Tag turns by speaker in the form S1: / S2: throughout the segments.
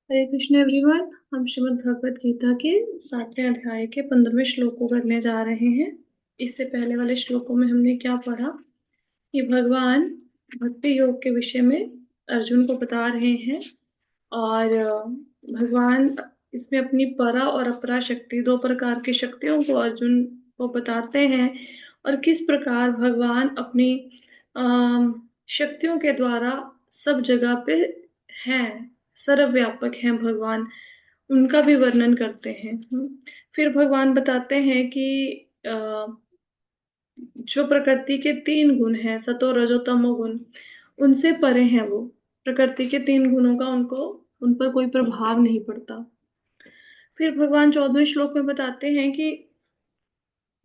S1: हरे Krishna everyone. हम श्रीमद् भगवत गीता के 7वें अध्याय के 15वें श्लोक को करने जा रहे हैं। इससे पहले वाले श्लोकों में हमने क्या पढ़ा कि भगवान भक्ति योग के विषय में अर्जुन को बता रहे हैं। और भगवान इसमें अपनी परा और अपरा शक्ति, दो प्रकार की शक्तियों को अर्जुन को बताते हैं, और किस प्रकार भगवान अपनी शक्तियों के द्वारा सब जगह पे हैं, सर्वव्यापक हैं भगवान, उनका भी वर्णन करते हैं। फिर भगवान बताते हैं कि अ, जो प्रकृति के तीन गुण हैं, सतो रजो तमो गुण, उनसे परे हैं वो। प्रकृति के तीन गुणों का उन पर कोई प्रभाव नहीं पड़ता। फिर भगवान 14वें श्लोक में बताते हैं कि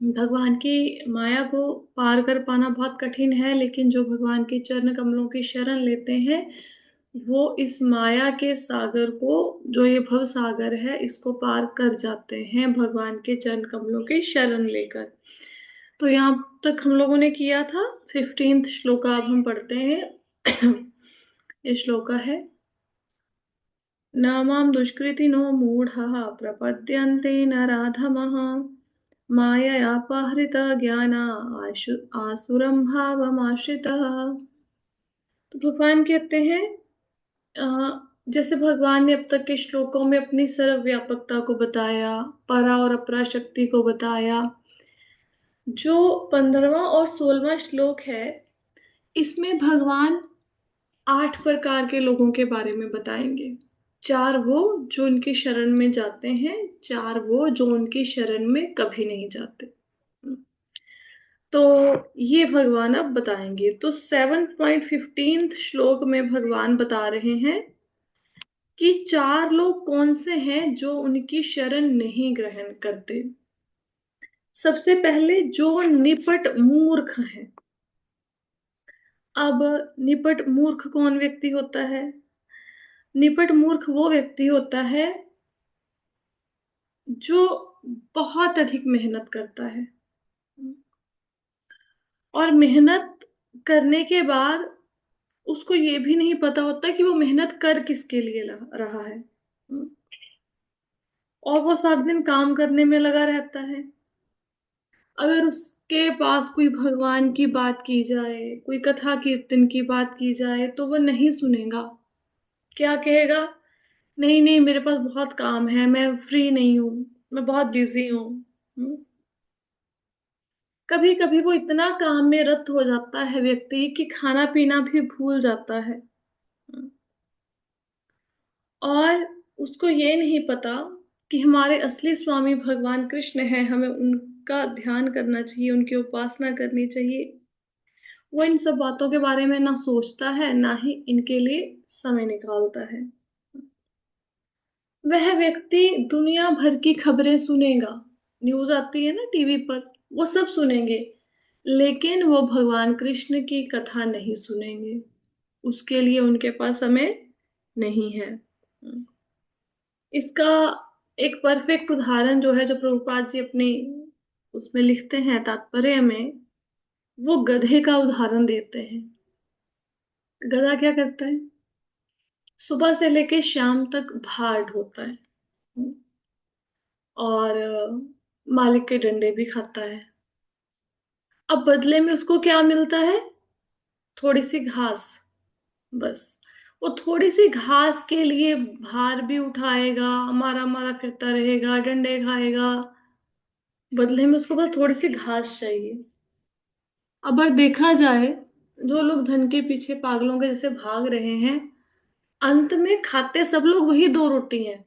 S1: भगवान की माया को पार कर पाना बहुत कठिन है, लेकिन जो भगवान के चरण कमलों की शरण लेते हैं वो इस माया के सागर को, जो ये भव सागर है, इसको पार कर जाते हैं भगवान के चरण कमलों की शरण लेकर। तो यहाँ तक हम लोगों ने किया था। 15th श्लोक अब हम पढ़ते हैं। ये श्लोका है, न मां दुष्कृतिनो मूढाः प्रपद्यन्ते नराधमः माययापहृता ज्ञाना आसुरं भावमाश्रितः। तो भगवान कहते हैं, जैसे भगवान ने अब तक के श्लोकों में अपनी सर्वव्यापकता को बताया, परा और अपरा शक्ति को बताया, जो 15वां और 16वां श्लोक है इसमें भगवान 8 प्रकार के लोगों के बारे में बताएंगे। 4 वो जो उनकी शरण में जाते हैं, 4 वो जो उनकी शरण में कभी नहीं जाते। तो ये भगवान अब बताएंगे। तो 7.15 श्लोक में भगवान बता रहे हैं कि 4 लोग कौन से हैं जो उनकी शरण नहीं ग्रहण करते। सबसे पहले जो निपट मूर्ख हैं। अब निपट मूर्ख कौन व्यक्ति होता है? निपट मूर्ख वो व्यक्ति होता है जो बहुत अधिक मेहनत करता है, और मेहनत करने के बाद उसको ये भी नहीं पता होता कि वो मेहनत कर किसके लिए रहा है। और वो सारा दिन काम करने में लगा रहता है। अगर उसके पास कोई भगवान की बात की जाए, कोई कथा कीर्तन की बात की जाए, तो वो नहीं सुनेगा। क्या कहेगा? नहीं नहीं, मेरे पास बहुत काम है, मैं फ्री नहीं हूं, मैं बहुत बिजी हूँ। कभी कभी वो इतना काम में रत हो जाता है व्यक्ति कि खाना पीना भी भूल जाता है। और उसको ये नहीं पता कि हमारे असली स्वामी भगवान कृष्ण हैं, हमें उनका ध्यान करना चाहिए, उनकी उपासना करनी चाहिए। वो इन सब बातों के बारे में ना सोचता है, ना ही इनके लिए समय निकालता है। वह व्यक्ति दुनिया भर की खबरें सुनेगा, न्यूज आती है ना टीवी पर, वो सब सुनेंगे, लेकिन वो भगवान कृष्ण की कथा नहीं सुनेंगे। उसके लिए उनके पास समय नहीं है। इसका एक परफेक्ट उदाहरण जो है, जो प्रभुपाद जी अपनी उसमें लिखते हैं तात्पर्य में, वो गधे का उदाहरण देते हैं। गधा क्या करता है? सुबह से लेके शाम तक भार ढोता है, और मालिक के डंडे भी खाता है। अब बदले में उसको क्या मिलता है? थोड़ी सी घास, बस। वो थोड़ी सी घास के लिए भार भी उठाएगा, मारा मारा फिरता रहेगा, डंडे खाएगा, बदले में उसको बस थोड़ी सी घास चाहिए। अब अगर देखा जाए, जो लोग धन के पीछे पागलों के जैसे भाग रहे हैं, अंत में खाते सब लोग वही 2 रोटी हैं।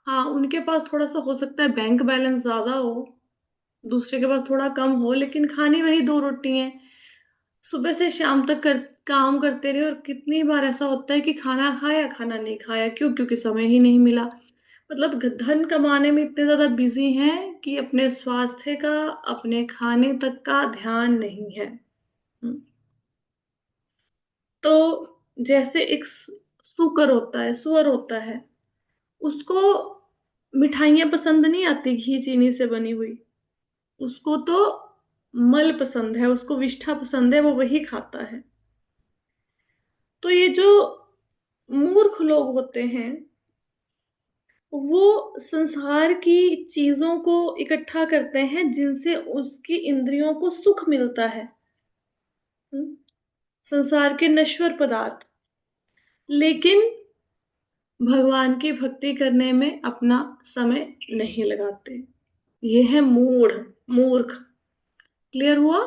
S1: हाँ, उनके पास थोड़ा सा हो सकता है बैंक बैलेंस ज्यादा हो, दूसरे के पास थोड़ा कम हो, लेकिन खानी वही 2 रोटी हैं। सुबह से शाम तक काम करते रहे, और कितनी बार ऐसा होता है कि खाना खाया, खाना नहीं खाया। क्यों? क्योंकि समय ही नहीं मिला। मतलब धन कमाने में इतने ज्यादा बिजी हैं कि अपने स्वास्थ्य का, अपने खाने तक का ध्यान नहीं है। हम्म। तो जैसे एक सुकर होता है, सुअर होता है, उसको मिठाइयाँ पसंद नहीं आती घी चीनी से बनी हुई, उसको तो मल पसंद है, उसको विष्ठा पसंद है, वो वही खाता है। तो ये जो मूर्ख लोग होते हैं वो संसार की चीजों को इकट्ठा करते हैं जिनसे उसकी इंद्रियों को सुख मिलता है। हम्म? संसार के नश्वर पदार्थ, लेकिन भगवान की भक्ति करने में अपना समय नहीं लगाते। ये है मूर्ख। क्लियर हुआ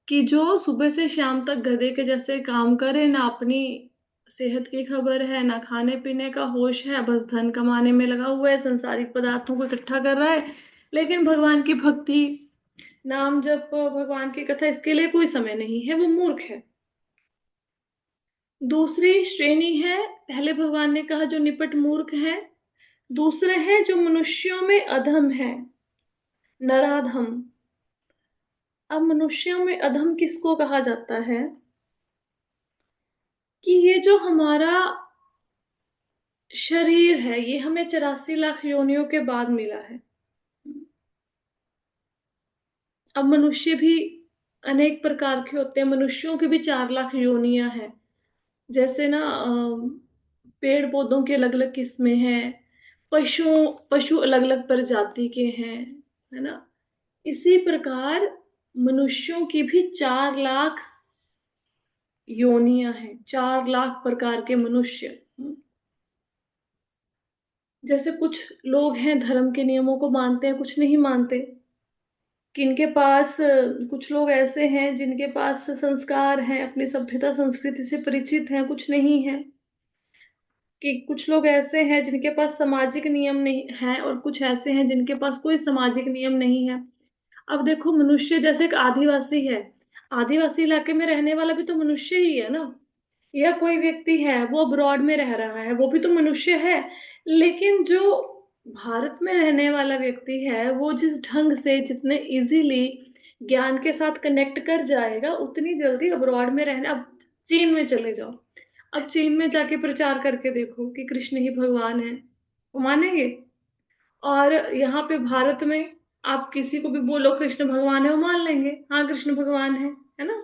S1: कि जो सुबह से शाम तक गधे के जैसे काम करे, ना अपनी सेहत की खबर है, ना खाने पीने का होश है, बस धन कमाने में लगा हुआ है, संसारिक पदार्थों को इकट्ठा कर रहा है, लेकिन भगवान की भक्ति, नाम जप, भगवान की कथा, इसके लिए कोई समय नहीं है, वो मूर्ख है। दूसरी श्रेणी है, पहले भगवान ने कहा जो निपट मूर्ख है, दूसरे हैं जो मनुष्यों में अधम है, नराधम। अब मनुष्यों में अधम किसको कहा जाता है? कि ये जो हमारा शरीर है, ये हमें 84 लाख योनियों के बाद मिला है। अब मनुष्य भी अनेक प्रकार के होते हैं, मनुष्यों की भी 4 लाख योनियां हैं। जैसे ना पेड़ पौधों की अलग अलग किस्में हैं, पशु पशु अलग अलग प्रजाति के हैं, है ना। इसी प्रकार मनुष्यों की भी 4 लाख योनियां हैं, 4 लाख प्रकार के मनुष्य। जैसे कुछ लोग हैं धर्म के नियमों को मानते हैं, कुछ नहीं मानते। किनके पास कुछ लोग ऐसे हैं जिनके पास संस्कार हैं, अपनी सभ्यता संस्कृति से परिचित हैं, कुछ नहीं है। कि कुछ लोग ऐसे हैं जिनके पास सामाजिक नियम नहीं है, और कुछ ऐसे हैं जिनके पास कोई सामाजिक नियम नहीं है। अब देखो, मनुष्य जैसे एक आदिवासी है, आदिवासी इलाके में रहने वाला भी तो मनुष्य ही है ना। या कोई व्यक्ति है वो अब्रॉड में रह रहा है, वो भी तो मनुष्य है। लेकिन जो भारत में रहने वाला व्यक्ति है, वो जिस ढंग से, जितने इजीली ज्ञान के साथ कनेक्ट कर जाएगा, उतनी जल्दी अब्रॉड में रहना। अब चीन में चले जाओ, अब चीन में जाके प्रचार करके देखो कि कृष्ण ही भगवान है, वो मानेंगे? और यहाँ पे भारत में आप किसी को भी बोलो कृष्ण भगवान है, वो मान लेंगे, हाँ कृष्ण भगवान है ना।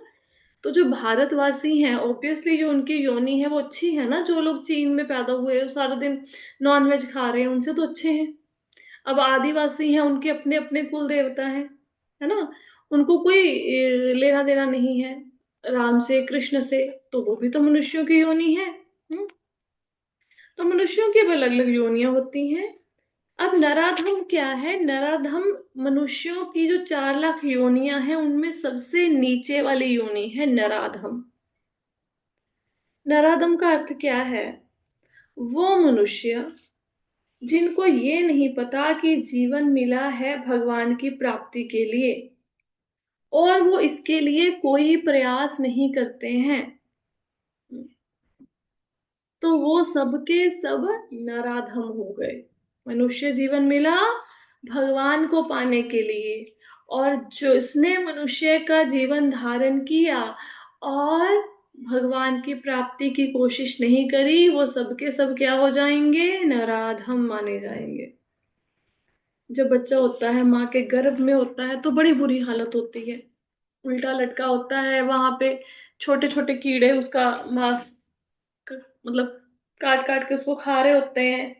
S1: तो जो भारतवासी हैं, ऑब्वियसली जो उनकी योनि है वो अच्छी है ना। जो लोग चीन में पैदा हुए, वो सारा दिन नॉन वेज खा रहे हैं, उनसे तो अच्छे हैं। अब आदिवासी हैं, उनके अपने अपने कुल देवता हैं, है ना। उनको कोई लेना देना नहीं है राम से, कृष्ण से, तो वो भी तो मनुष्यों की योनि है। तो मनुष्यों की भी अलग अलग योनियां होती हैं। अब नराधम क्या है? नराधम मनुष्यों की जो 4 लाख योनियां हैं, उनमें सबसे नीचे वाली योनि है नराधम। नराधम का अर्थ क्या है? वो मनुष्य जिनको ये नहीं पता कि जीवन मिला है भगवान की प्राप्ति के लिए, और वो इसके लिए कोई प्रयास नहीं करते हैं, तो वो सबके सब नराधम हो गए। मनुष्य जीवन मिला भगवान को पाने के लिए, और जो इसने मनुष्य का जीवन धारण किया और भगवान की प्राप्ति की कोशिश नहीं करी, वो सबके सब क्या हो जाएंगे? नराधम माने जाएंगे। जब बच्चा होता है, माँ के गर्भ में होता है, तो बड़ी बुरी हालत होती है, उल्टा लटका होता है वहां पे, छोटे छोटे कीड़े उसका मांस मतलब काट काट के उसको खा रहे होते हैं।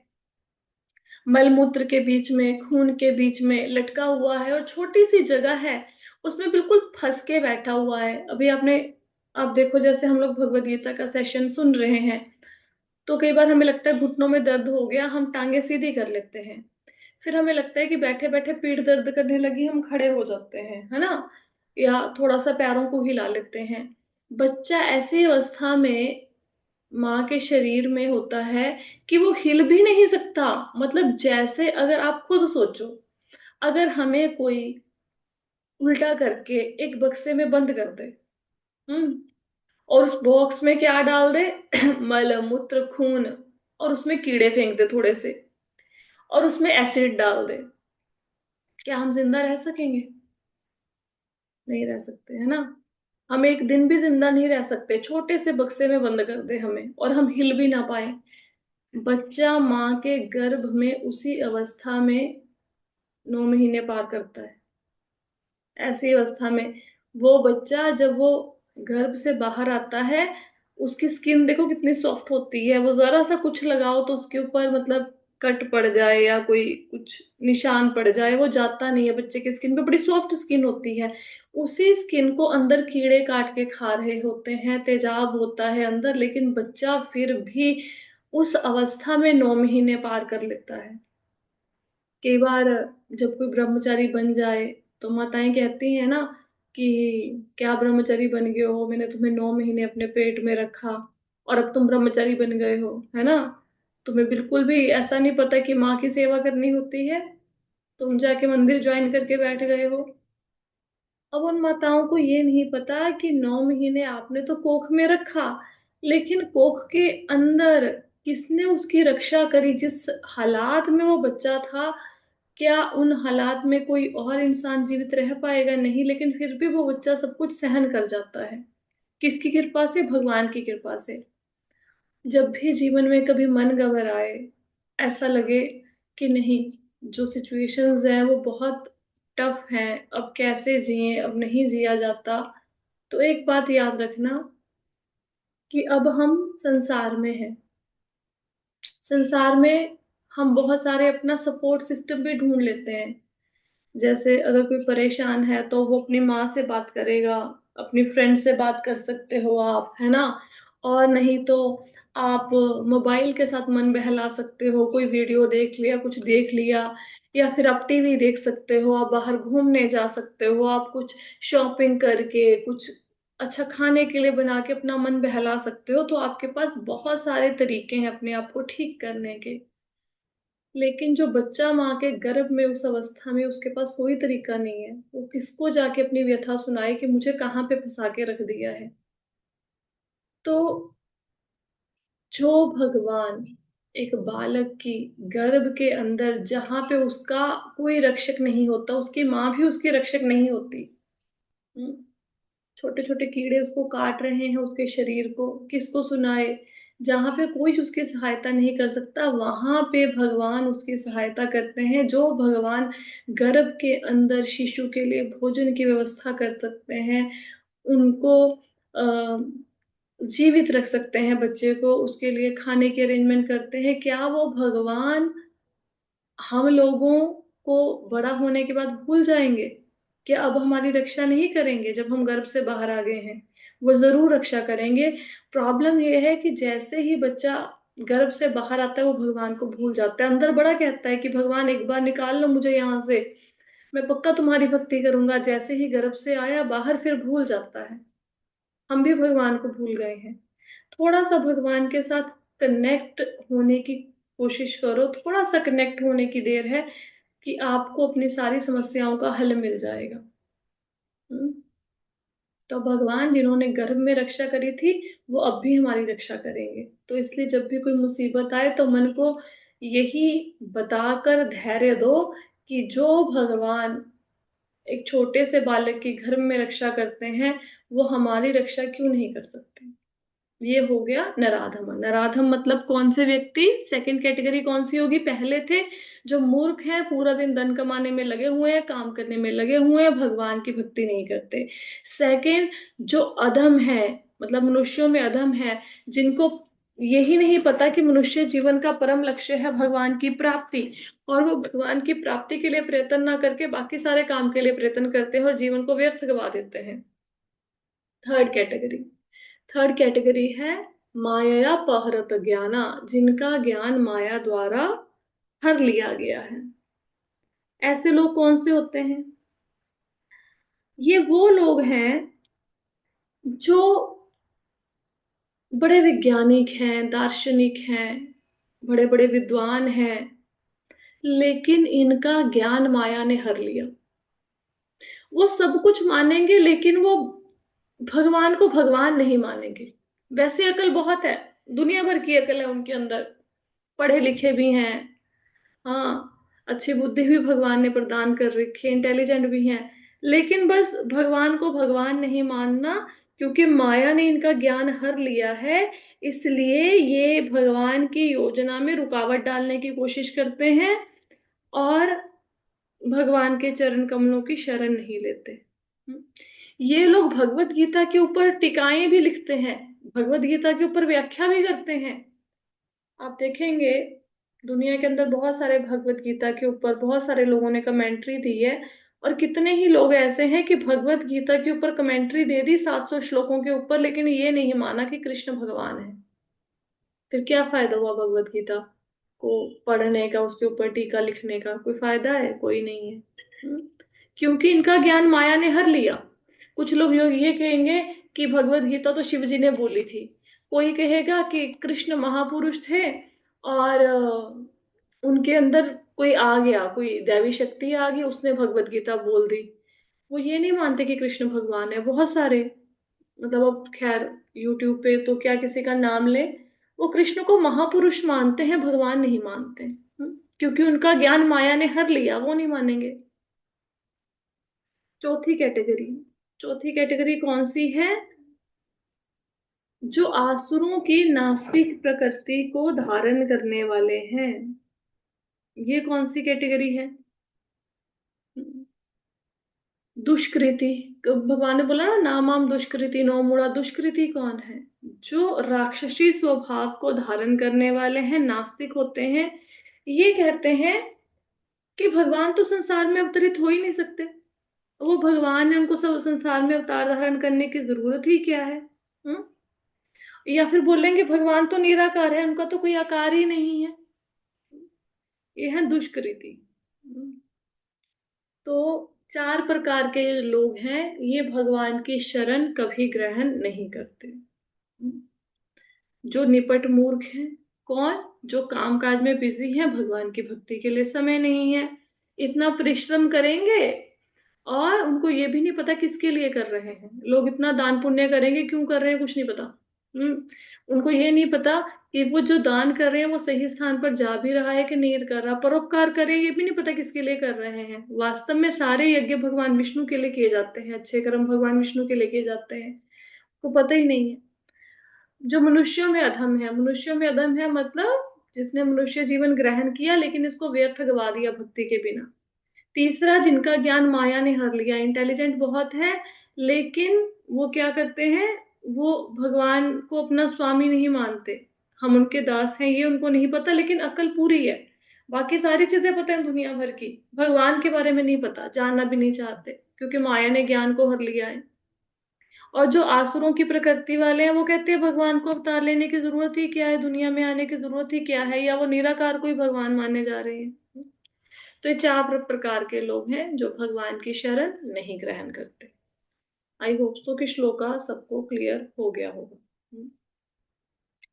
S1: मलमूत्र के बीच में, खून के बीच में लटका हुआ है, और छोटी सी जगह है, उसमें बिल्कुल फंस के बैठा हुआ है। अभी आप देखो, जैसे हम लोग भगवद गीता का सेशन सुन रहे हैं, तो कई बार हमें लगता है घुटनों में दर्द हो गया, हम टांगे सीधी कर लेते हैं। फिर हमें लगता है कि बैठे बैठे पीठ दर्द करने लगी, हम खड़े हो जाते हैं, है ना। या थोड़ा सा पैरों को हिला लेते हैं। बच्चा ऐसी अवस्था में माँ के शरीर में होता है कि वो हिल भी नहीं सकता। मतलब जैसे, अगर आप खुद सोचो, अगर हमें कोई उल्टा करके एक बक्से में बंद कर दे, हम्म और उस बॉक्स में क्या डाल दे? मल मूत्र खून, और उसमें कीड़े फेंक दे थोड़े से, और उसमें एसिड डाल दे, क्या हम जिंदा रह सकेंगे? नहीं रह सकते, है ना। हम एक दिन भी जिंदा नहीं रह सकते, छोटे से बक्से में बंद कर दे हमें, और हम हिल भी ना पाए। बच्चा माँ के गर्भ में उसी अवस्था में 9 महीने पार करता है। ऐसी अवस्था में वो बच्चा, जब वो गर्भ से बाहर आता है, उसकी स्किन देखो कितनी सॉफ्ट होती है, वो जरा सा कुछ लगाओ तो उसके ऊपर मतलब कट पड़ जाए या कोई कुछ निशान पड़ जाए, वो जाता नहीं है। बच्चे की स्किन पे बड़ी सॉफ्ट स्किन होती है, उसी स्किन को अंदर कीड़े काट के खा रहे होते हैं, तेजाब होता है अंदर, लेकिन बच्चा फिर भी उस अवस्था में 9 महीने पार कर लेता है। कई बार जब कोई ब्रह्मचारी बन जाए तो माताएं कहती हैं ना कि क्या ब्रह्मचारी बन गए हो, मैंने तुम्हें 9 महीने अपने पेट में रखा और अब तुम ब्रह्मचारी बन गए हो, है ना। तुम्हें बिल्कुल भी ऐसा नहीं पता कि माँ की सेवा करनी होती है, तुम जाके मंदिर ज्वाइन करके बैठ गए हो। अब उन माताओं को ये नहीं पता कि 9 महीने आपने तो कोख में रखा, लेकिन कोख के अंदर किसने उसकी रक्षा करी, जिस हालात में वो बच्चा था, क्या उन हालात में कोई और इंसान जीवित रह पाएगा? नहीं, लेकिन फिर भी वो बच्चा सब कुछ सहन कर जाता है। किसकी कृपा से? भगवान की कृपा से। जब भी जीवन में कभी मन घबराए, ऐसा लगे कि नहीं, जो सिचुएशंस हैं वो बहुत टफ हैं, अब कैसे जिए, अब नहीं जिया जाता, तो एक बात याद रखना कि अब हम संसार में हैं। संसार में हम बहुत सारे अपना सपोर्ट सिस्टम भी ढूंढ लेते हैं। जैसे अगर कोई परेशान है तो वो अपनी माँ से बात करेगा, अपनी फ्रेंड से बात कर सकते हो आप, है ना। और नहीं तो आप मोबाइल के साथ मन बहला सकते हो, कोई वीडियो देख लिया, कुछ देख लिया, या फिर आप टीवी देख सकते हो, आप बाहर घूमने जा सकते हो, आप कुछ शॉपिंग करके कुछ अच्छा खाने के लिए बना के अपना मन बहला सकते हो। तो आपके पास बहुत सारे तरीके हैं अपने आप को ठीक करने के। लेकिन जो बच्चा माँ के गर्भ में उस अवस्था में, उसके पास कोई तरीका नहीं है, वो किसको जाके अपनी व्यथा सुनाए कि मुझे कहाँ पे फंसा के रख दिया है। तो जो भगवान एक बालक की गर्भ के अंदर, जहां पे उसका कोई रक्षक नहीं होता, उसकी माँ भी उसकी रक्षक नहीं होती, छोटे छोटे कीड़े उसको काट रहे हैं उसके शरीर को, किसको सुनाए? जहां पे कोई उसकी सहायता नहीं कर सकता, वहां पे भगवान उसकी सहायता करते हैं। जो भगवान गर्भ के अंदर शिशु के लिए भोजन की व्यवस्था कर सकते हैं, उनको जीवित रख सकते हैं, बच्चे को उसके लिए खाने की अरेंजमेंट करते हैं, क्या वो भगवान हम लोगों को बड़ा होने के बाद भूल जाएंगे? क्या अब हमारी रक्षा नहीं करेंगे? जब हम गर्भ से बाहर आ गए हैं, वो जरूर रक्षा करेंगे। प्रॉब्लम ये है कि जैसे ही बच्चा गर्भ से बाहर आता है, वो भगवान को भूल जाता है। अंदर बड़ा कहता है कि भगवान एक बार निकाल लो मुझे यहाँ से, मैं पक्का तुम्हारी भक्ति करूंगा। जैसे ही गर्भ से आया बाहर, फिर भूल जाता है। हम भी भगवान को भूल गए हैं। थोड़ा सा भगवान के साथ कनेक्ट होने की कोशिश करो, थोड़ा सा कनेक्ट होने की देर है कि आपको अपनी सारी समस्याओं का हल मिल जाएगा। हम्म। तो भगवान जिन्होंने गर्भ में रक्षा करी थी, वो अब भी हमारी रक्षा करेंगे। तो इसलिए जब भी कोई मुसीबत आए तो मन को यही बताकर धैर्य दो कि जो भगवान एक छोटे से बालक की गर्भ में रक्षा करते हैं, वो हमारी रक्षा क्यों नहीं कर सकते? ये हो गया नराधम। नराधम मतलब कौन से व्यक्ति? सेकंड कैटेगरी कौन सी होगी? पहले थे जो मूर्ख हैं, पूरा दिन धन कमाने में लगे हुए हैं, काम करने में लगे हुए हैं, भगवान की भक्ति नहीं करते। सेकंड, जो अधम है, मतलब मनुष्यों में अधम है, जिनको यही नहीं पता कि मनुष्य जीवन का परम लक्ष्य है भगवान की प्राप्ति, और वो भगवान की प्राप्ति के लिए प्रयत्न ना करके बाकी सारे काम के लिए प्रयत्न करते हैं और जीवन को व्यर्थ गवा देते हैं। थर्ड कैटेगरी, थर्ड कैटेगरी है माया पहरत ज्ञाना, जिनका ज्ञान माया द्वारा हर लिया गया है। ऐसे लोग कौन से होते हैं? ये वो लोग हैं जो बड़े वैज्ञानिक हैं, दार्शनिक हैं, बड़े बड़े विद्वान हैं, लेकिन इनका ज्ञान माया ने हर लिया। वो सब कुछ मानेंगे, लेकिन वो भगवान को भगवान नहीं मानेंगे। वैसे अकल बहुत है, दुनिया भर की अकल है उनके अंदर, पढ़े लिखे भी हैं, हाँ, अच्छी बुद्धि भी भगवान ने प्रदान कर रखी है, इंटेलिजेंट भी हैं, लेकिन बस भगवान को भगवान नहीं मानना, क्योंकि माया ने इनका ज्ञान हर लिया है। इसलिए ये भगवान की योजना में रुकावट डालने की कोशिश करते हैं और भगवान के चरण कमलों की शरण नहीं लेते। ये लोग भगवत गीता के ऊपर टीकाएं भी लिखते हैं, भगवत गीता के ऊपर व्याख्या भी करते हैं। आप देखेंगे दुनिया के अंदर बहुत सारे भगवत गीता के ऊपर बहुत सारे लोगों ने कमेंट्री दी है। और कितने ही लोग ऐसे हैं कि भगवत गीता के ऊपर कमेंट्री दे दी 700 श्लोकों के ऊपर, लेकिन ये नहीं माना कि कृष्ण भगवान है। फिर क्या फायदा हुआ भगवत गीता को पढ़ने का, उसके ऊपर टीका लिखने का? कोई फायदा है? कोई नहीं है। हम्म? क्योंकि इनका ज्ञान माया ने हर लिया। कुछ लोग ये कहेंगे कि भगवत गीता तो शिव जी ने बोली थी। कोई कहेगा कि कृष्ण महापुरुष थे और उनके अंदर कोई आ गया, कोई दैवी शक्ति आ गई, उसने भगवत गीता बोल दी। वो ये नहीं मानते कि कृष्ण भगवान है। बहुत सारे, मतलब अब खैर यूट्यूब पे तो क्या किसी का नाम ले, वो कृष्ण को महापुरुष मानते हैं, भगवान नहीं मानते। क्योंकि उनका ज्ञान माया ने हर लिया, वो नहीं मानेंगे। चौथी कैटेगरी, चौथी कैटेगरी कौन सी है? जो आसुरों की नास्तिक प्रकृति को धारण करने वाले हैं। ये कौन सी कैटेगरी है? दुष्कृति। भगवान ने बोला ना, नामाम दुष्कृति नो मूढ़ा। दुष्कृति कौन है? जो राक्षसी स्वभाव को धारण करने वाले हैं, नास्तिक होते हैं। ये कहते हैं कि भगवान तो संसार में अवतरित हो ही नहीं सकते। वो भगवान है, उनको सब संसार में अवतार धारण करने की जरूरत ही क्या है? हम्म? या फिर बोलेंगे भगवान तो निराकार है, उनका तो कोई आकार ही नहीं है। ये है दुष्कृति। तो चार प्रकार के लोग हैं, ये भगवान की शरण कभी ग्रहण नहीं करते। जो निपट मूर्ख हैं। कौन? जो कामकाज में बिजी हैं, भगवान की भक्ति के लिए समय नहीं है। इतना परिश्रम करेंगे और उनको ये भी नहीं पता किसके लिए कर रहे हैं। लोग इतना दान पुण्य करेंगे, क्यों कर रहे हैं कुछ नहीं पता। उनको ये नहीं पता कि वो जो दान कर रहे हैं वो सही स्थान पर जा भी रहा है कि नहीं कर रहा। परोपकार करें, ये भी नहीं पता किसके लिए कर रहे हैं। वास्तव में सारे यज्ञ भगवान विष्णु के लिए किए जाते हैं, अच्छे कर्म भगवान विष्णु के लिए किए जाते हैं, को पता ही नहीं है। जो मनुष्यों में अधम है, मनुष्यों में अधम है मतलब जिसने मनुष्य जीवन ग्रहण किया लेकिन इसको व्यर्थ गवा दिया भक्ति के बिना। तीसरा, जिनका ज्ञान माया ने हर लिया, इंटेलिजेंट बहुत है लेकिन वो क्या करते हैं, वो भगवान को अपना स्वामी नहीं मानते। हम उनके दास हैं ये उनको नहीं पता, लेकिन अकल पूरी है, बाकी सारी चीजें पता है दुनिया भर की, भगवान के बारे में नहीं पता, जानना भी नहीं चाहते क्योंकि माया ने ज्ञान को हर लिया है। और जो आसुरों की प्रकृति वाले हैं वो कहते हैं भगवान को अवतार लेने की जरूरत ही क्या है, दुनिया में आने की जरूरत ही क्या है, या वो निराकार को ही भगवान मानने जा रहे हैं। तो ये चार प्रकार के लोग हैं जो भगवान की शरण नहीं ग्रहण करते। आई होप तो कि श्लोका सबको क्लियर हो गया होगा।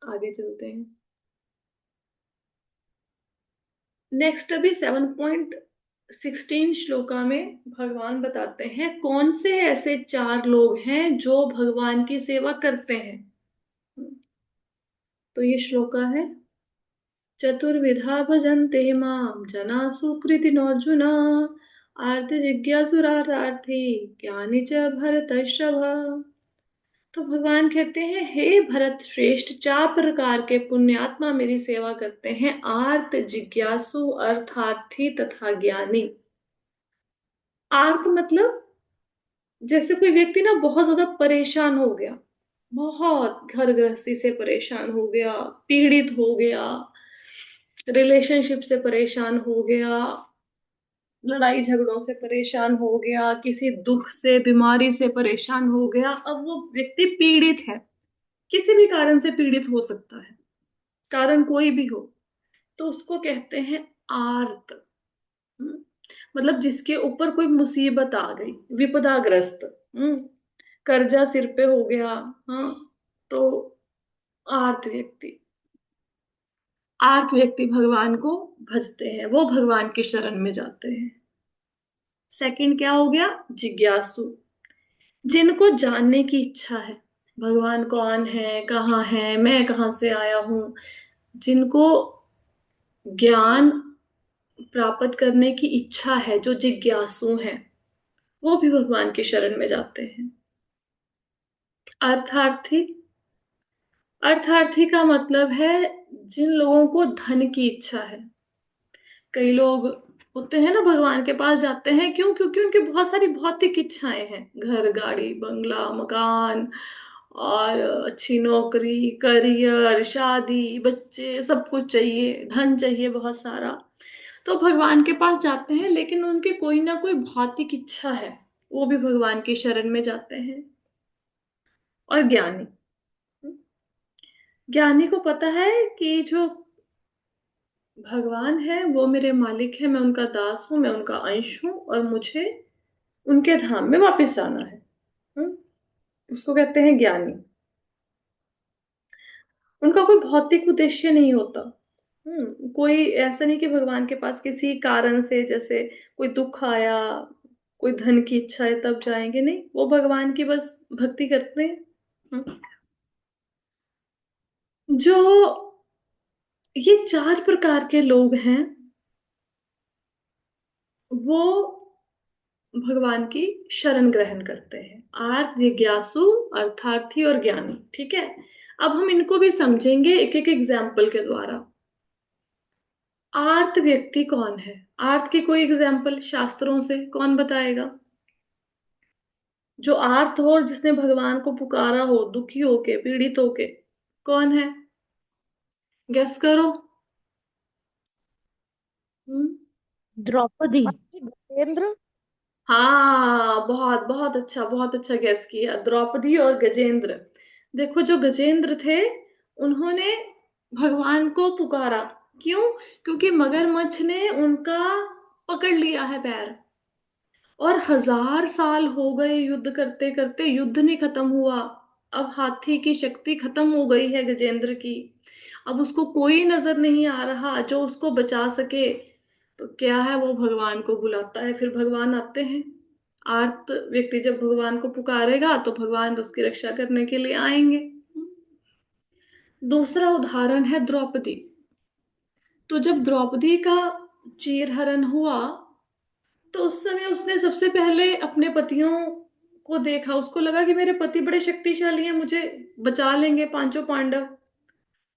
S1: आगे चलते हैं। नेक्स्ट अभी 7.16 श्लोका में भगवान बताते हैं कौन से ऐसे चार लोग हैं जो भगवान की सेवा करते हैं। तो ये श्लोका है, चतुर्विधा भजन्ते माम जना सुकृतिनोऽर्जुन आर्त जिज्ञासुरार्थी ज्ञानी च भरतर्षभ। तो भगवान कहते हैं, हे भरत श्रेष्ठ, चार प्रकार के पुण्यात्मा मेरी सेवा करते हैं, आर्त, जिज्ञासु, अर्थार्थी तथा ज्ञानी। आर्त मतलब जैसे कोई व्यक्ति ना बहुत ज्यादा परेशान हो गया, बहुत घर गृहस्थी से परेशान हो गया, पीड़ित हो गया, रिलेशनशिप से परेशान हो गया, लड़ाई झगड़ों से परेशान हो गया, किसी दुख से बीमारी से परेशान हो गया। अब वो व्यक्ति पीड़ित है, किसी भी कारण से पीड़ित हो सकता है, कारण कोई भी हो, तो उसको कहते हैं आर्त। हम्म, मतलब जिसके ऊपर कोई मुसीबत आ गई, विपदाग्रस्त, कर्जा सिर पे हो गया, हाँ, तो आर्त व्यक्ति, आर्त व्यक्ति भगवान को भजते हैं, वो भगवान की शरण में जाते हैं। सेकंड क्या हो गया? जिज्ञासु, जिनको जानने की इच्छा है, भगवान कौन है, कहाँ है, मैं कहाँ से आया हूं, जिनको ज्ञान प्राप्त करने की इच्छा है, जो जिज्ञासु हैं, वो भी भगवान की शरण में जाते हैं। अर्थार्थी, अर्थार्थी का मतलब है जिन लोगों को धन की इच्छा है। कई लोग होते हैं ना भगवान के पास जाते हैं, क्यों? क्योंकि उनकी बहुत सारी भौतिक इच्छाएं हैं, घर, गाड़ी, बंगला, मकान, और अच्छी नौकरी, करियर, शादी, बच्चे, सब कुछ चाहिए, धन चाहिए बहुत सारा। तो भगवान के पास जाते हैं, लेकिन उनके कोई ना कोई भौतिक इच्छा है, वो भी भगवान की शरण में जाते हैं। और ज्ञानी, ज्ञानी को पता है कि जो भगवान है वो मेरे मालिक है, मैं उनका दास हूँ, मैं उनका अंश हूँ, और मुझे उनके धाम में वापस जाना है। हम्म, उसको कहते हैं ज्ञानी। उनका कोई भौतिक उद्देश्य नहीं होता। कोई ऐसा नहीं कि भगवान के पास किसी कारण से, जैसे कोई दुख आया, कोई धन की इच्छा है तब जाएंगे, नहीं, वो भगवान की बस भक्ति करते हैं। हम्म, जो ये चार प्रकार के लोग हैं, वो भगवान की शरण ग्रहण करते हैं। आर्त, जिज्ञासु, अर्थार्थी और ज्ञानी। ठीक है, अब हम इनको भी समझेंगे एक एक एग्जाम्पल के द्वारा। आर्त व्यक्ति कौन है? आर्त की कोई एग्जाम्पल शास्त्रों से कौन बताएगा? जो आर्त हो और जिसने भगवान को पुकारा हो, दुखी होके, पीड़ित होके, कौन है? गेस करो। हम्म,
S2: द्रौपदी।
S3: गजेंद्र।
S1: हाँ, बहुत बहुत अच्छा गैस किया, द्रौपदी और गजेंद्र। देखो, जो गजेंद्र थे, उन्होंने भगवान को पुकारा। क्यों? क्योंकि मगरमच्छ ने उनका पकड़ लिया है पैर, और 1000 साल हो गए युद्ध करते करते, युद्ध नहीं खत्म हुआ। अब हाथी की शक्ति खत्म हो गई है गजेंद्र की। अब उसको कोई नजर नहीं आ रहा जो उसको बचा सके। तो क्या है, वो भगवान को बुलाता है, फिर भगवान आते हैं। आर्त व्यक्ति जब भगवान को पुकारेगा तो भगवान उसकी रक्षा करने के लिए आएंगे। दूसरा उदाहरण है द्रौपदी। तो जब द्रौपदी का चीरहरण हुआ, तो उस समय उसने सबसे पहले अपने पतियों को देखा। उसको लगा कि मेरे पति बड़े शक्तिशाली हैं, मुझे बचा लेंगे पांचों पांडव।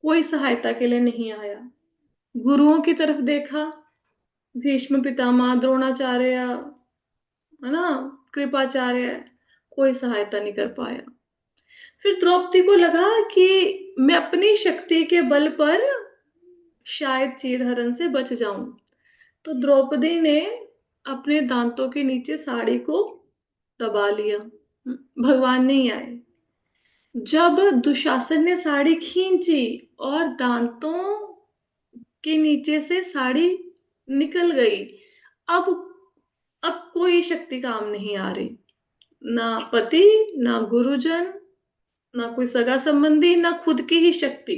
S1: कोई सहायता के लिए नहीं आया। गुरुओं की तरफ देखा, भीष्म पितामह, द्रोणाचार्य, है ना, कृपाचार्य, कोई सहायता नहीं कर पाया। फिर द्रौपदी को लगा कि मैं अपनी शक्ति के बल पर शायद चीरहरण से बच जाऊं। तो द्रौपदी ने अपने दांतों के नीचे साड़ी को दबा लिया। भगवान नहीं आए। जब दुशासन ने साड़ी खींची और दांतों के नीचे से साड़ी निकल गई, अब अब कोई शक्ति काम नहीं आ रही। ना पति, ना गुरुजन, ना कोई सगा संबंधी, ना खुद की ही शक्ति,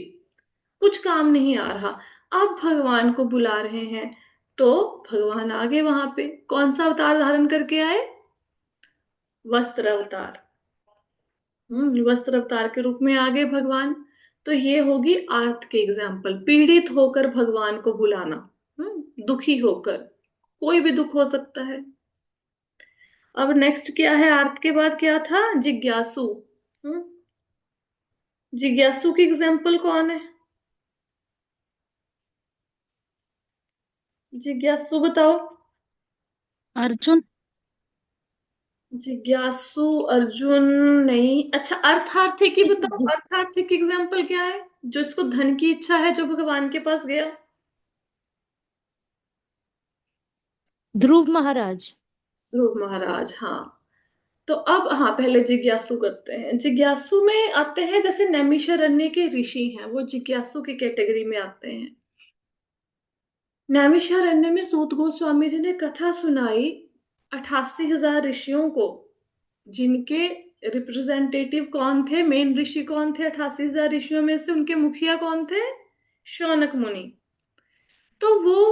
S1: कुछ काम नहीं आ रहा। अब भगवान को बुला रहे हैं, तो भगवान आगे वहां पे कौन सा अवतार धारण करके आए? वस्त्र अवतार। वस्त्र अवतार के रूप में आ गए भगवान। तो ये होगी आर्त के एग्जाम्पल, पीड़ित होकर भगवान को बुलाना। दुखी होकर, कोई भी दुख हो सकता है। अब नेक्स्ट क्या है? आर्त के बाद क्या था? जिज्ञासु। हम्म जिज्ञासु की एग्जाम्पल कौन है? जिज्ञासु बताओ।
S2: अर्जुन।
S1: जिज्ञासु अर्जुन नहीं। अच्छा, अर्थार्थी की बताओ। अर्थार्थी की एग्जाम्पल क्या है? जो इसको धन की इच्छा है, जो भगवान के पास गया।
S2: ध्रुव महाराज।
S1: ध्रुव महाराज, हाँ। तो अब, हाँ, पहले जिज्ञासु करते हैं। जिज्ञासु में आते हैं, जैसे नैमिषारण्य के ऋषि हैं, वो जिज्ञासु की कैटेगरी में आते हैं। नैमिषारण्य में सूत गोस्वामी जी ने कथा सुनाई 88,000 ऋषियों को, जिनके रिप्रेजेंटेटिव कौन थे, मेन ऋषि कौन थे 88,000 ऋषियों में से? उनके मुखिया कौन थे? शौनक मुनि। तो वो,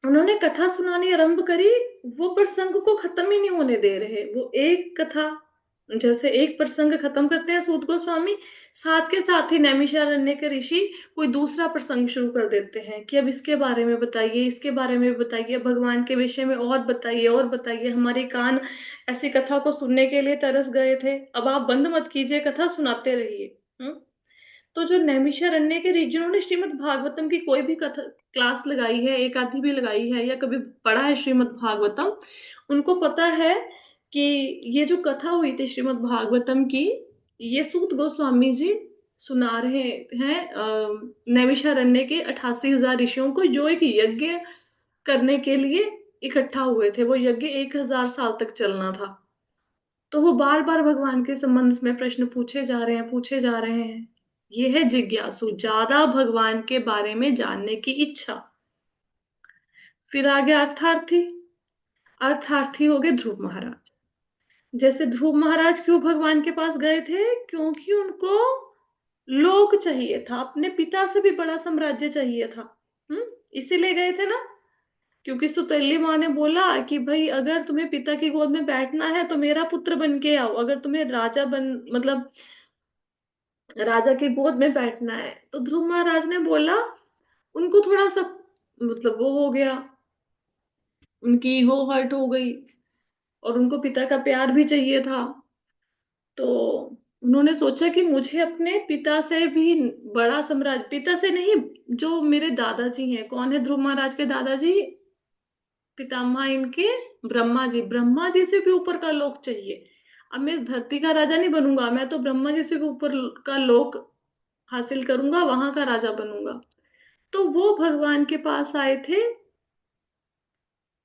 S1: उन्होंने कथा सुनानी आरंभ करी। वो प्रसंग को खत्म ही नहीं होने दे रहे। वो एक कथा, जैसे एक प्रसंग खत्म करते हैं सूत गोस्वामी, साथ के साथ ही नैमिषारण्य के ऋषि कोई दूसरा प्रसंग शुरू कर देते हैं कि अब इसके बारे में बताइए, इसके बारे में बताइए, भगवान के विषय में और बताइए, और बताइए, हमारे कान ऐसी कथा को सुनने के लिए तरस गए थे, अब आप बंद मत कीजिए, कथा सुनाते रहिए। तो जो नैमिषारण्य के जिन्होंने श्रीमद् भागवतम की कोई भी कथा क्लास लगाई है, एक आधी भी लगाई है, या कभी पढ़ा है श्रीमद् भागवतम, उनको पता है कि ये जो कथा हुई थी श्रीमद् भागवतम की, ये सूत गोस्वामी जी सुना रहे हैं नैमिषारण्य के 88,000 ऋषियों को, जो एक यज्ञ करने के लिए इकट्ठा हुए थे। वो यज्ञ 1,000 साल तक चलना था। तो वो बार बार भगवान के संबंध में प्रश्न पूछे जा रहे हैं, पूछे जा रहे हैं। ये है जिज्ञासु, ज्यादा भगवान के बारे में जानने की इच्छा। फिर आ गया अर्थार्थी। अर्थार्थी हो गए ध्रुव महाराज। जैसे ध्रुव महाराज क्यों भगवान के पास गए थे? क्योंकि उनको लोक चाहिए था, अपने पिता से भी बड़ा साम्राज्य चाहिए था। इसीलिए गए थे ना। क्योंकि सुतैली माँ ने बोला कि भाई अगर तुम्हें पिता की गोद में बैठना है तो मेरा पुत्र बन के आओ, अगर तुम्हें राजा बन मतलब राजा की गोद में बैठना है। तो ध्रुव महाराज ने बोला, उनको थोड़ा सा मतलब वो हो गया, उनकी ईगो हर्ट हो गई, और उनको पिता का प्यार भी चाहिए था। तो उन्होंने सोचा कि मुझे अपने पिता से भी बड़ा साम्राज्य, पिता से नहीं, जो मेरे दादाजी हैं, कौन है ध्रुव महाराज के दादाजी, पितामह इनके ब्रह्मा जी, ब्रह्मा जी से भी ऊपर का लोक चाहिए। अब मैं इस धरती का राजा नहीं बनूंगा, मैं तो ब्रह्मा जी से भी ऊपर का लोक हासिल करूंगा, वहां का राजा बनूंगा। तो वो भगवान के पास आए थे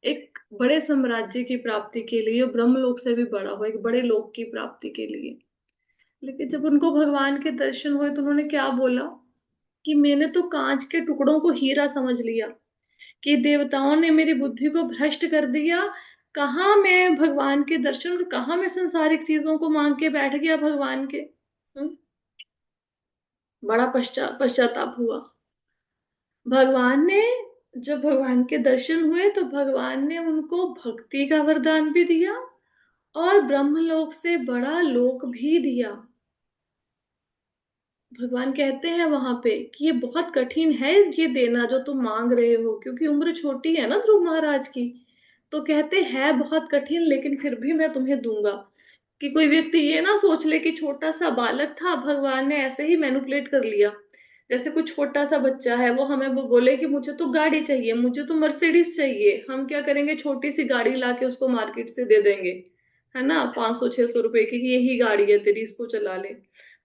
S1: एक बड़े साम्राज्य की प्राप्ति के लिए, ब्रह्मलोक से भी बड़ा हो, एक बड़े लोक की प्राप्ति के लिए। लेकिन जब उनको भगवान के दर्शन हुए तो उन्होंने क्या बोला कि मैंने तो कांच के टुकड़ों को हीरा समझ लिया, कि देवताओं ने मेरी बुद्धि को भ्रष्ट कर दिया। कहाँ मैं भगवान के दर्शन और कहाँ मैं संसारिक चीजों को मांग के बैठ गया भगवान के। बड़ा पश्चाताप हुआ। भगवान ने, जब भगवान के दर्शन हुए तो भगवान ने उनको भक्ति का वरदान भी दिया और ब्रह्मलोक से बड़ा लोक भी दिया। भगवान कहते हैं वहां पे कि ये बहुत कठिन है ये देना जो तुम मांग रहे हो, क्योंकि उम्र छोटी है ना ध्रुव महाराज की। तो कहते हैं बहुत कठिन, लेकिन फिर भी मैं तुम्हें दूंगा। कि कोई व्यक्ति ये ना सोच ले कि छोटा सा बालक था, भगवान ने ऐसे ही मैनिपुलेट कर लिया। जैसे कोई छोटा सा बच्चा है, वो हमें वो बोले कि मुझे तो गाड़ी चाहिए, मुझे तो मर्सिडीज चाहिए, हम क्या करेंगे, छोटी सी गाड़ी लाके उसको मार्केट से दे देंगे, है ना, 500-600 रुपए की, कि यही गाड़ी है तेरी, इसको चला ले।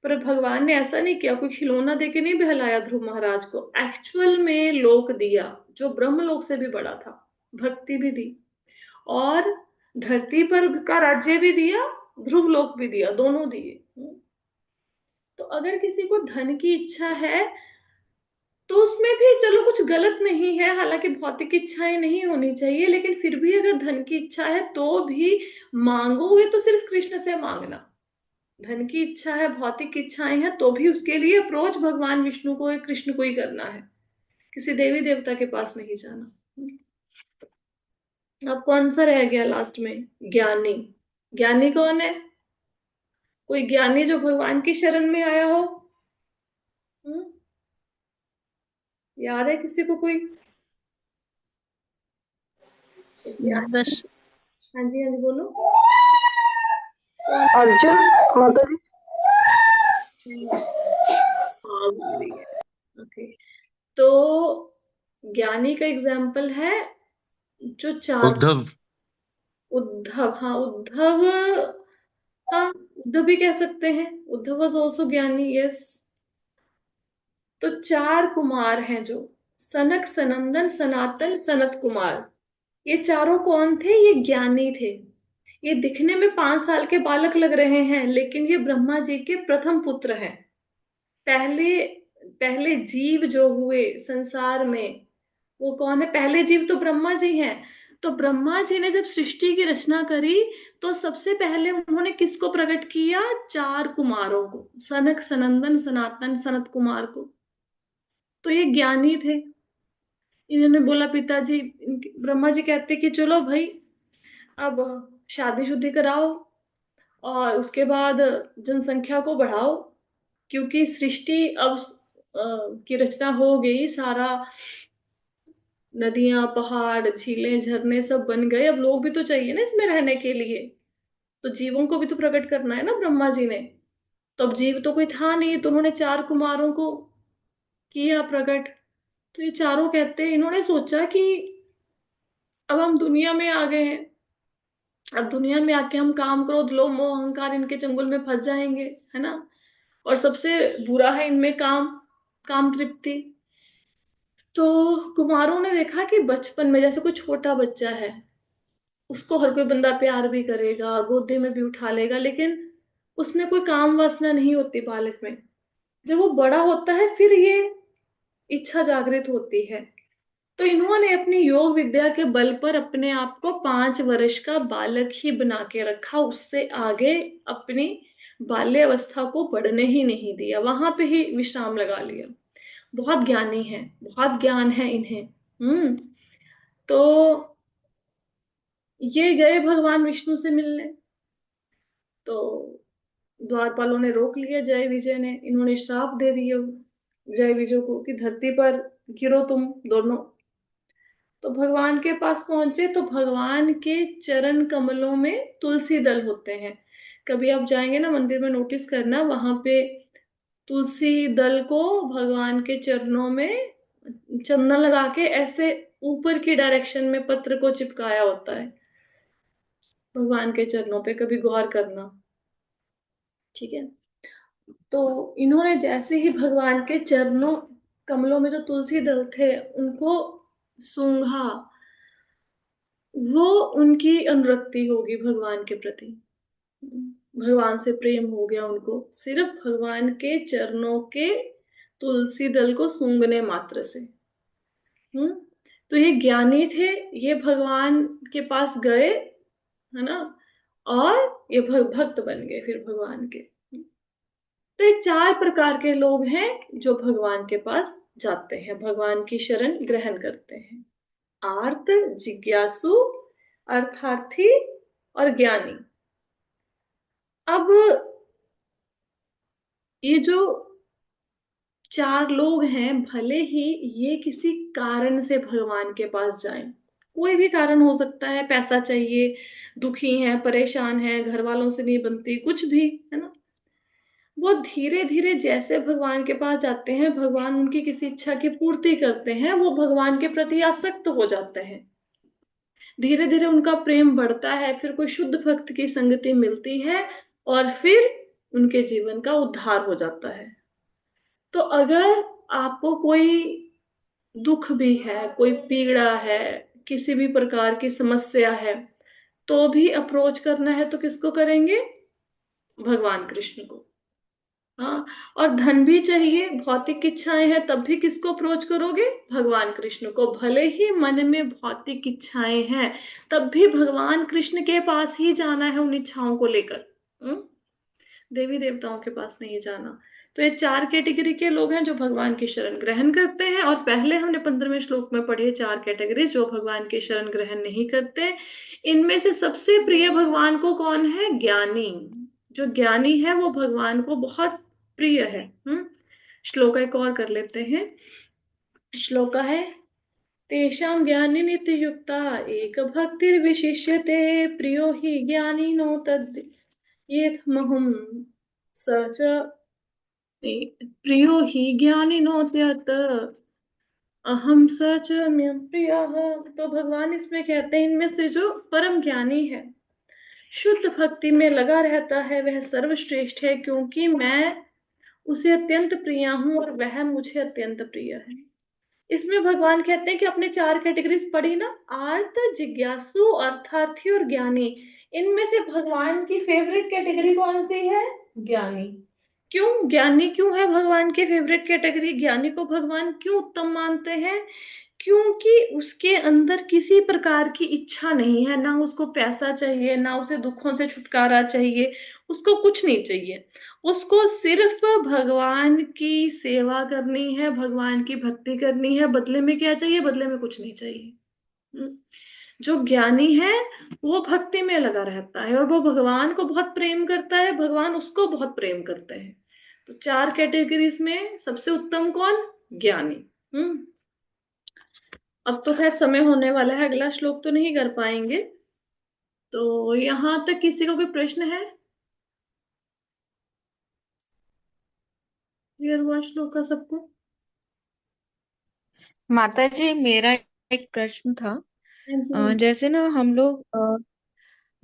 S1: पर भगवान ने ऐसा नहीं किया, कोई खिलौना देके नहीं बहलाया ध्रुव महाराज को, एक्चुअल में लोक दिया जो ब्रह्म लोक से भी बड़ा था, भक्ति भी दी, और धरती पर का राज्य भी दिया, ध्रुव लोक भी दिया, दोनों दिए। तो अगर किसी को धन की इच्छा है तो उसमें भी चलो कुछ गलत नहीं है, हालांकि भौतिक इच्छाएं नहीं होनी चाहिए, लेकिन फिर भी अगर धन की इच्छा है तो भी मांगोगे तो सिर्फ कृष्ण से मांगना। धन की इच्छा है, भौतिक इच्छाएं हैं, तो भी उसके लिए अप्रोच भगवान विष्णु को या कृष्ण को ही करना है, किसी देवी देवता के पास नहीं जाना। अब कौन सा रह गया लास्ट में? ज्ञानी। ज्ञानी कौन है? कोई ज्ञानी जो भगवान की शरण में आया हो। हम्म, याद है किसी को कोई ज्ञानी?
S2: दश
S1: हाँ जी, हाँ जी, बोलो।
S2: अर्जुन। माता जी।
S1: कौन? हाँ, भूल रही है। ओके। तो ज्ञानी का एग्जाम्पल है जो चार,
S3: उद्धव।
S1: उद्धव, हाँ उद्धव, हाँ उद्धव भी कह सकते हैं, उद्धव वॉज ऑल्सो ज्ञानी, यस। तो चार कुमार हैं जो, सनक, सनंदन, सनातन, सनत कुमार, ये चारों कौन थे? ये ज्ञानी थे। ये दिखने में 5 साल के बालक लग रहे हैं, लेकिन ये ब्रह्मा जी के प्रथम पुत्र हैं। पहले पहले जीव जो हुए संसार में, वो कौन है? पहले जीव तो ब्रह्मा जी हैं। तो ब्रह्मा जी ने जब सृष्टि की रचना करी तो सबसे पहले उन्होंने किसको प्रकट किया? चार कुमारों को, सनक, सनंदन, सनातन, सनत कुमार को। तो ये ज्ञानी थे। इन्होंने बोला, पिताजी, ब्रह्मा जी कहते कि चलो भाई अब शादी शुद्धि कराओ और उसके बाद जनसंख्या को बढ़ाओ, क्योंकि सृष्टि अब की रचना हो गई, सारा नदियां, पहाड़, झीलें, झरने सब बन गए, अब लोग भी तो चाहिए ना इसमें रहने के लिए। तो जीवों को भी तो प्रकट करना है ना ब्रह्मा जी ने। तो अब जीव तो कोई था नहीं, तो उन्होंने चार कुमारों को किया प्रकट। तो ये चारों कहते हैं, इन्होंने सोचा कि अब हम दुनिया में आ गए हैं, अब दुनिया में आके हम काम क्रोध लोभ मोह अहंकार इनके चंगुल में फंस जाएंगे, है ना। और सबसे बुरा है इनमें काम, काम तृप्ति। तो कुमारों ने देखा कि बचपन में जैसे कोई छोटा बच्चा है, उसको हर कोई बंदा प्यार भी करेगा, गोदी में भी उठा लेगा, लेकिन उसमें कोई काम वासना नहीं होती बालक में। जब वो बड़ा होता है फिर ये इच्छा जागृत होती है। तो इन्होंने अपनी योग विद्या के बल पर अपने आप को 5 वर्ष का बालक ही बना के रखा, उससे आगे अपनी बाल्य अवस्था को बढ़ने ही नहीं दिया, वहां पे ही विश्राम लगा लिया। बहुत ज्ञानी है, बहुत ज्ञान है इन्हें। तो ये गए भगवान विष्णु से मिलने। तो द्वारपालों ने रोक लिया जय विजय ने, इन्होंने श्राप दे दिया जय विजय को कि धरती पर गिरो तुम दोनों। तो भगवान के पास पहुंचे तो भगवान के चरण कमलों में तुलसी दल होते हैं। कभी आप जाएंगे ना मंदिर में, नोटिस करना वहां पे तुलसी दल को भगवान के चरणों में चंदन लगा के ऐसे ऊपर की डायरेक्शन में पत्र को चिपकाया होता है भगवान के चरणों पे, कभी गौर करना। ठीक है। तो इन्होंने जैसे ही भगवान के चरणों कमलों में जो तुलसी दल थे उनको सूंघा, वो उनकी अनुरक्ति होगी भगवान के प्रति, भगवान से प्रेम हो गया उनको सिर्फ भगवान के चरणों के तुलसी दल को सूंघने मात्र से। हम्म। तो ये ज्ञानी थे, ये भगवान के पास गए, है ना, और ये भक्त बन गए फिर भगवान के। तो ये 4 प्रकार के लोग हैं जो भगवान के पास जाते हैं, भगवान की शरण ग्रहण करते हैं। आर्त, जिज्ञासु, अर्थार्थी और ज्ञानी। अब ये जो 4 लोग हैं, भले ही ये किसी कारण से भगवान के पास जाएं, कोई भी कारण हो सकता है, पैसा चाहिए, दुखी हैं, परेशान हैं, घर वालों से नहीं बनती, कुछ भी, है ना। वो धीरे धीरे जैसे भगवान के पास जाते हैं, भगवान उनकी किसी इच्छा की पूर्ति करते हैं, वो भगवान के प्रति आसक्त हो जाते हैं। धीरे धीरे उनका प्रेम बढ़ता है, फिर कोई शुद्ध भक्त की संगति मिलती है, और फिर उनके जीवन का उद्धार हो जाता है। तो अगर आपको कोई दुख भी है, कोई पीड़ा है, किसी भी प्रकार की समस्या है, तो भी अप्रोच करना है तो किसको करेंगे? भगवान कृष्ण को। हाँ। और धन भी चाहिए, भौतिक इच्छाएं हैं, तब भी किसको अप्रोच करोगे? भगवान कृष्ण को। भले ही मन में भौतिक इच्छाएं हैं, तब भी भगवान कृष्ण के पास ही जाना है उन इच्छाओं को लेकर। हम्म? देवी देवताओं के पास नहीं जाना। तो ये 4 कैटेगरी के लोग हैं जो भगवान की शरण ग्रहण करते हैं, और पहले हमने 15वें श्लोक में पढ़े 4 कैटेगरी जो भगवान की शरण ग्रहण नहीं करते। इनमें से सबसे प्रिय भगवान को कौन है? ज्ञानी। जो ज्ञानी है वो भगवान को बहुत प्रिय है। श्लोक एक और कर लेते हैं। श्लोक है, तेषां ज्ञानी नित्य युक्ता एक भक्तिर्विशिष्यते, प्रियो हि ज्ञानी नो तद् ये महम स च प्रियो हि ज्ञानिनोत्यत अहम स च मम प्रियः। तो भगवान इसमें कहते हैं इनमें से जो परम ज्ञानी है, शुद्ध भक्ति में लगा रहता है, वह सर्वश्रेष्ठ है, क्योंकि मैं उसे अत्यंत प्रिय हूं और वह मुझे अत्यंत प्रिय है। इसमें भगवान कहते हैं कि अपने 4 कैटेगरीज पढ़ी ना, आर्त, जिज्ञासु, अर्थार्थी और ज्ञानी। इनमें से भगवान की फेवरेट कैटेगरी कौन सी है? ज्ञानी। क्यों ज्ञानी क्यों है भगवान के फेवरेट कैटेगरी? ज्ञानी को भगवान क्यों उत्तम मानते हैं? क्योंकि उसके अंदर किसी प्रकार की इच्छा नहीं है, ना उसको पैसा चाहिए, ना उसे दुखों से छुटकारा चाहिए, उसको कुछ नहीं चाहिए। उसको सिर्फ भगवान की सेवा करनी है, भगवान की भक्ति करनी है, बदले में क्या चाहिए? बदले में कुछ नहीं चाहिए। हम्म। जो ज्ञानी है वो भक्ति में लगा रहता है, और वो भगवान को बहुत प्रेम करता है, भगवान उसको बहुत प्रेम करते हैं। तो 4 कैटेगरीज में सबसे उत्तम कौन? ज्ञानी। हम्म। अब तो खैर समय होने वाला है, अगला श्लोक तो नहीं कर पाएंगे। तो यहां तक किसी को कोई प्रश्न है? क्लियर हुआ श्लोक का सबको?
S3: माता जी, मेरा एक प्रश्न था।
S1: हाँ जी।
S3: जैसे ना हम लोग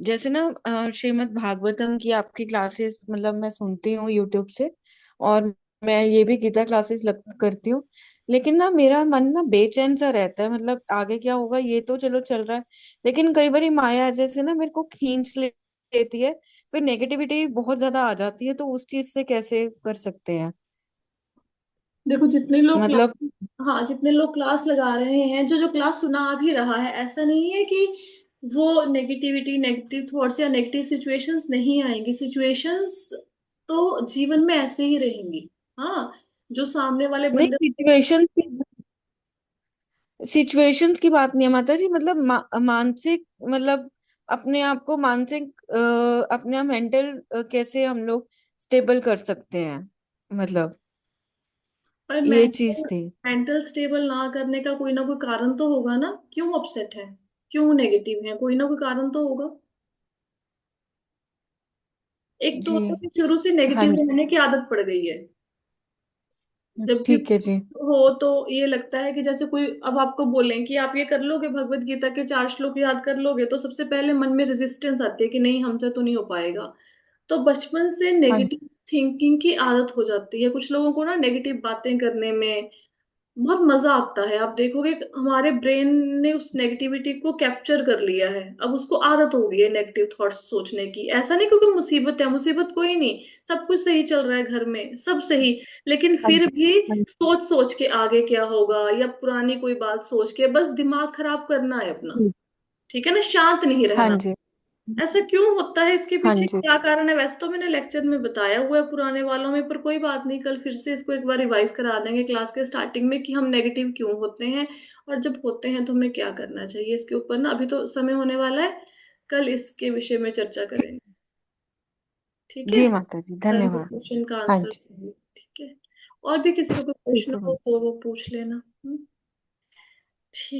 S3: जैसे ना श्रीमद् भागवतम की आपकी क्लासेस मतलब मैं सुनती हूँ यूट्यूब से, और मैं ये भी गीता क्लासेस करती हूँ। लेकिन ना मेरा मन ना बेचैन सा रहता है, मतलब आगे क्या होगा ये तो चलो चल रहा है, लेकिन कई बार माया जैसे ना मेरे को खींच लेती है, फिर नेगेटिविटी बहुत ज्यादा आ जाती है, तो उस चीज से कैसे कर सकते हैं?
S1: देखो जितने लोग
S3: मतलब
S1: क्लास, हाँ जितने लोग क्लास लगा रहे हैं, जो जो क्लास सुना भी रहा है, ऐसा नहीं है कि वो नेगेटिविटी, नेगेटिव थॉट्स या नेगेटिव सिचुएशंस नहीं आएंगी। सिचुएशंस तो जीवन में ऐसे ही रहेंगी। हाँ, जो सामने वाले
S3: नहीं,
S1: बंदे,
S3: सिचुएशंस की बात नहीं है माता जी, मतलब मानसिक, मतलब अपने आप को मानसिक अपना मेंटल कैसे हम लोग स्टेबल कर सकते हैं, मतलब
S1: पर
S3: ये चीज
S1: मेंटल
S3: थी।
S1: मेंटल स्टेबल ना करने का कोई ना कोई कारण तो होगा ना। क्यों अपसेट है, क्यों नेगेटिव है, कोई ना कोई कारण तो होगा। एक तो
S3: जी।
S1: होता है कि शुरू से
S3: हाँ
S1: नेगेटिव
S3: जी।
S1: रहने की आदत पड़ गई है। जब भी
S3: ठीक है जी।
S1: हो तो ये लगता है कि जैसे कोई अब आपको बोलें कि आप ये कर लोगे, भगवत गीता के 4 श्लोक याद कर लोगे, तो सबसे पहले मन में रेजिस्टेंस आती है कि नहीं, हमसे तो नहीं हो पाएगा। तो बचपन से
S3: हाँ जी।
S1: नेगेटिव थिंकिंग की आदत हो जाती है कुछ लोगों को ना, नेगेटिव बातें करने में बहुत मजा आता है। आप देखोगे कि हमारे ब्रेन ने उस नेगेटिविटी को कैप्चर कर लिया है, अब उसको आदत हो गई है नेगेटिव थॉट्स सोचने की। ऐसा नहीं क्योंकि मुसीबत है, मुसीबत कोई नहीं, सब कुछ सही चल रहा है, घर में सब सही, लेकिन
S3: हाँ
S1: फिर
S3: जी।
S1: भी
S3: हाँ जी।
S1: सोच सोच के आगे क्या होगा या पुरानी कोई बात सोच के बस दिमाग खराब करना है अपना। ठीक है ना, शांत नहीं
S3: हाँ
S1: रहना।
S3: जी।
S1: ऐसा क्यों होता है, इसके
S3: हाँ
S1: पीछे
S3: जी।
S1: क्या कारण है, वैसे तो मैंने लेक्चर में बताया हुआ है पुराने वालों में, पर कोई बात नहीं, कल फिर से इसको एक बार रिवाइज करा देंगे क्लास के स्टार्टिंग में कि हम नेगेटिव क्यों होते हैं, और जब होते हैं तो हमें क्या करना चाहिए इसके ऊपर ना। अभी तो समय होने वाला है, कल इसके विषय में चर्चा करेंगे। ठीक है,
S3: जी माता जी,
S1: कल
S3: धन्यवाद।
S1: क्वेश्चन का
S3: हाँ
S1: आंसर
S3: जी।
S1: देंगे। ठीक है, और भी किसी को कोई
S3: ठीक
S1: प्रश्न
S3: है
S1: हो
S3: माता।
S1: तो वो पूछ लेना। ठीक